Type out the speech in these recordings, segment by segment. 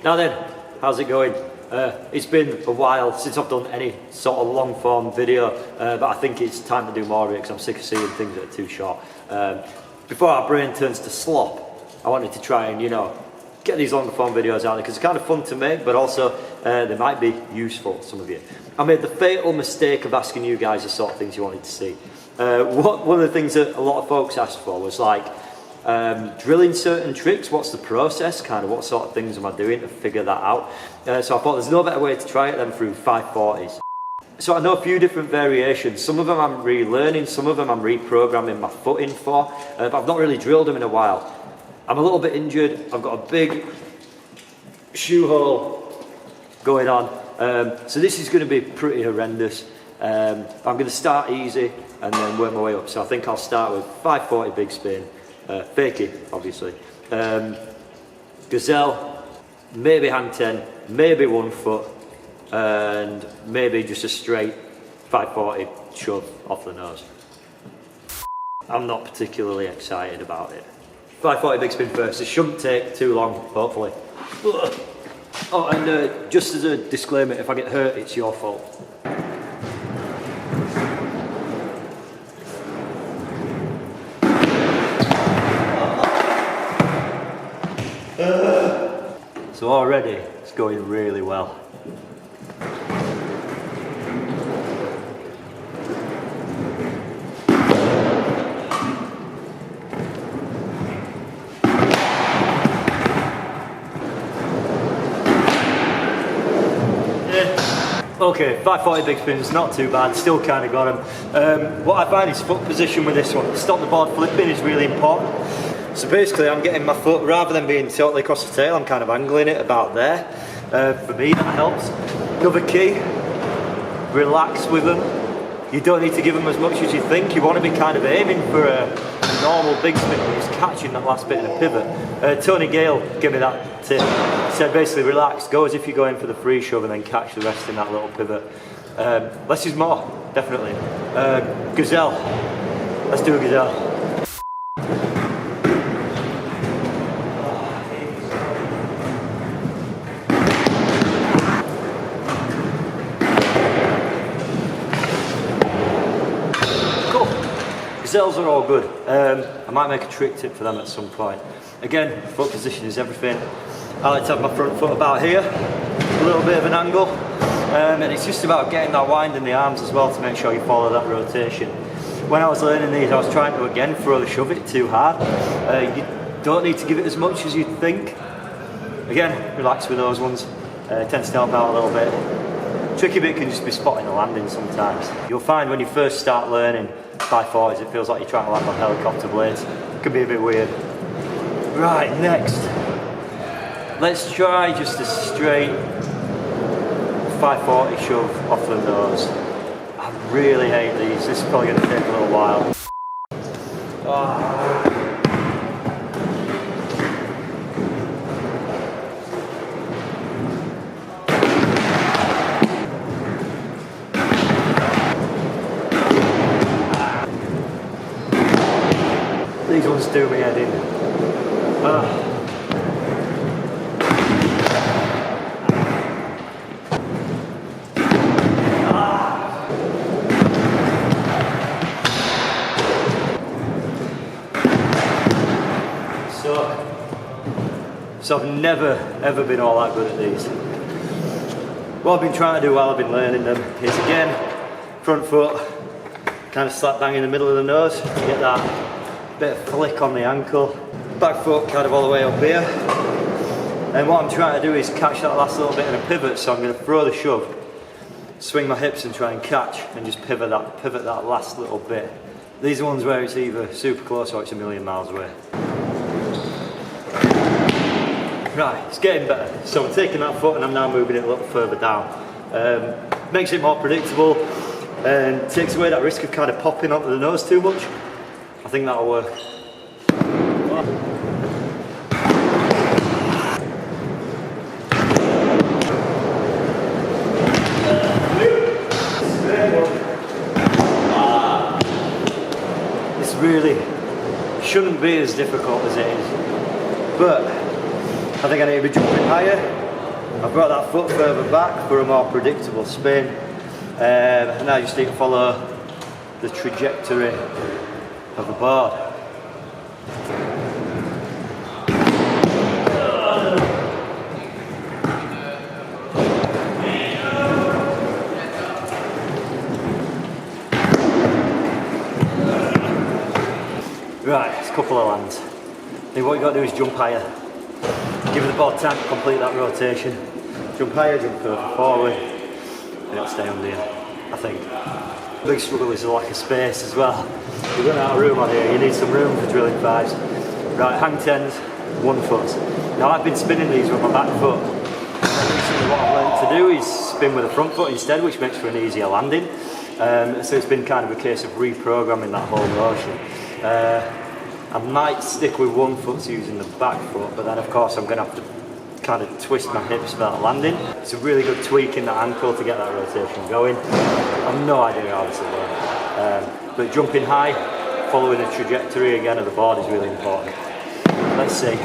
Now then, how's it going? It's been a while since I've done any sort of long form video, but I think it's time to do more of it because I'm sick of seeing things that are too short. Before our brain turns to slop, I wanted to try and, get these longer form videos out there because it's kind of fun to make, but also they might be useful to some of you. I made the fatal mistake of asking you guys the sort of things you wanted to see. One of the things that a lot of folks asked for was like, drilling certain tricks, what's the process, kind of what sort of things am I doing to figure that out. So I thought there's no better way to try it than through 540s. So I know a few different variations. Some of them I'm relearning, some of them I'm reprogramming my foot in for, but I've not really drilled them in a while. I'm a little bit injured, I've got a big shoe hole going on, so this is going to be pretty horrendous. I'm going to start easy and then work my way up, so I think I'll start with 540 big spin. Fakie, obviously. Gazelle, maybe hang 10, maybe 1 foot, and maybe just a straight 540 shove off the nose. I'm not particularly excited about it. 540 big spin first. It shouldn't take too long, hopefully. Oh, and just as a disclaimer, if I get hurt, it's your fault. So already it's going really well. Okay, 540 big spins, not too bad, still kind of got them. What I find is foot position with this one. Stop the board flipping is really important. So basically I'm getting my foot, rather than being totally across the tail, I'm kind of angling it about there. For me that helps. Another key, relax with them. You don't need to give them as much as you think. You want to be kind of aiming for a normal big spin when he's catching that last bit in a pivot. Tony Gale gave me that tip. He said basically relax, go as if you're going for the free shove and then catch the rest in that little pivot. Less is more, definitely. Gazelle, let's do a gazelle. Gazelles are all good. I might make a trick tip for them at some point. Again, foot position is everything. I like to have my front foot about here, a little bit of an angle, and it's just about getting that wind in the arms as well to make sure you follow that rotation. When I was learning these, I was trying to again throw the shove it too hard. You don't need to give it as much as you'd think. Again, relax with those ones. Tends to help out a little bit. Tricky bit can just be spotting the landing sometimes. You'll find when you first start learning 540s, it feels like you're trying to land on helicopter blades. It can be a bit weird. Right, next. Let's try just a straight 540 shove off the nose. I really hate these. This is probably going to take a little while. Oh. These ones do me head in. So I've never ever been all that good at these. What I've been trying to do while I've been learning them is again, front foot, kind of slap bang in the middle of the nose, get that bit of flick on the ankle, back foot kind of all the way up here. And what I'm trying to do is catch that last little bit in a pivot, so I'm going to throw the shove, swing my hips and try and catch and just pivot that last little bit. These are ones where it's either super close or it's a million miles away. Right, it's getting better. So I'm taking that foot and I'm now moving it a little further down. Makes it more predictable and takes away that risk of kind of popping onto the nose too much. I think that'll work. This really shouldn't be as difficult as it is, but I think I need to be jumping higher. I've brought that foot further back for a more predictable spin. And now I just need to follow the trajectory of the board. Right, it's a couple of lands. Then what you got to do is jump higher. Give the board time to complete that rotation. Jump higher, jump further forward, and it'll stay under you, I think. The big struggle is the lack of space as well. You're running out of room on here, you need some room for drilling fives. Right, hang tens, 1 foot. Now I've been spinning these with my back foot. And recently what I've learned to do is spin with the front foot instead, which makes for an easier landing. So it's been kind of a case of reprogramming that whole motion. I might stick with 1 foot using the back foot, but then of course I'm going to have to kind of twist my hips for that landing. It's a really good tweak in that ankle to get that rotation going. I've no idea how this will work. But jumping high, following the trajectory again of the board is really important. Let's see.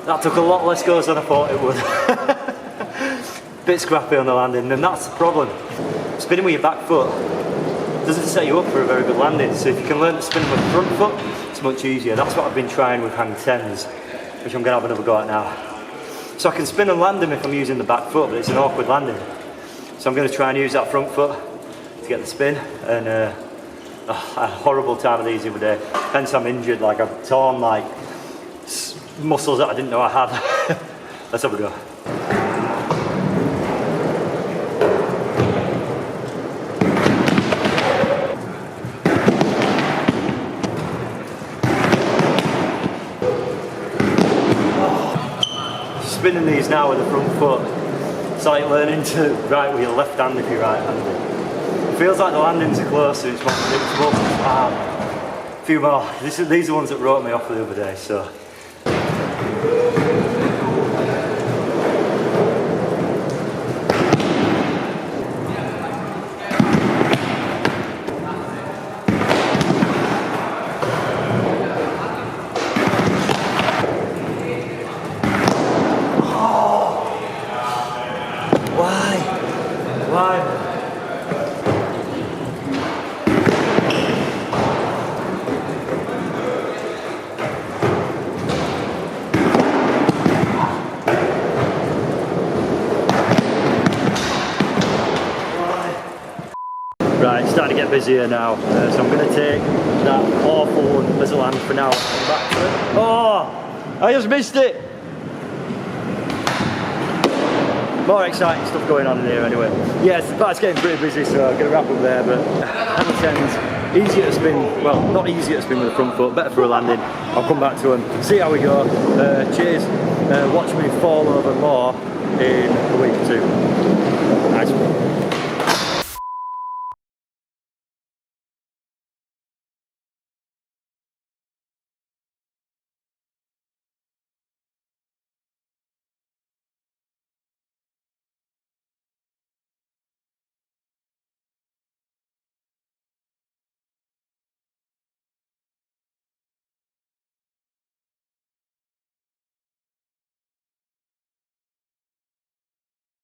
That took a lot less goes than I thought it would. Bit scrappy on the landing, and that's the problem. Spinning with your back foot doesn't set you up for a very good landing, so if you can learn to spin with the front foot, it's much easier. That's what I've been trying with hang tens, which I'm going to have another go at now. So I can spin and land them if I'm using the back foot, but it's an awkward landing. So I'm going to try and use that front foot to get the spin, and I had a horrible time of these the other day. Hence I'm injured, like I've torn like muscles that I didn't know I had. Let's have a go. Spinning these now with the front foot. It's like learning to write with your left hand if you're right-handed. It feels like the landings are closer, it's more predictable. A few more. These are the ones that wrote me off the other day, so. Why? Right, it's starting to get busier now, so I'm going to take that awful one as a land for now. Come back to it. Oh! I just missed it! More exciting stuff going on in here anyway. Yes, it's getting pretty busy, so I'm going to wrap up there, but hang tens, easier to spin, well, not easier to spin with the front foot, better for a landing. I'll come back to them, see how we go. Cheers, watch me fall over more in a week or two.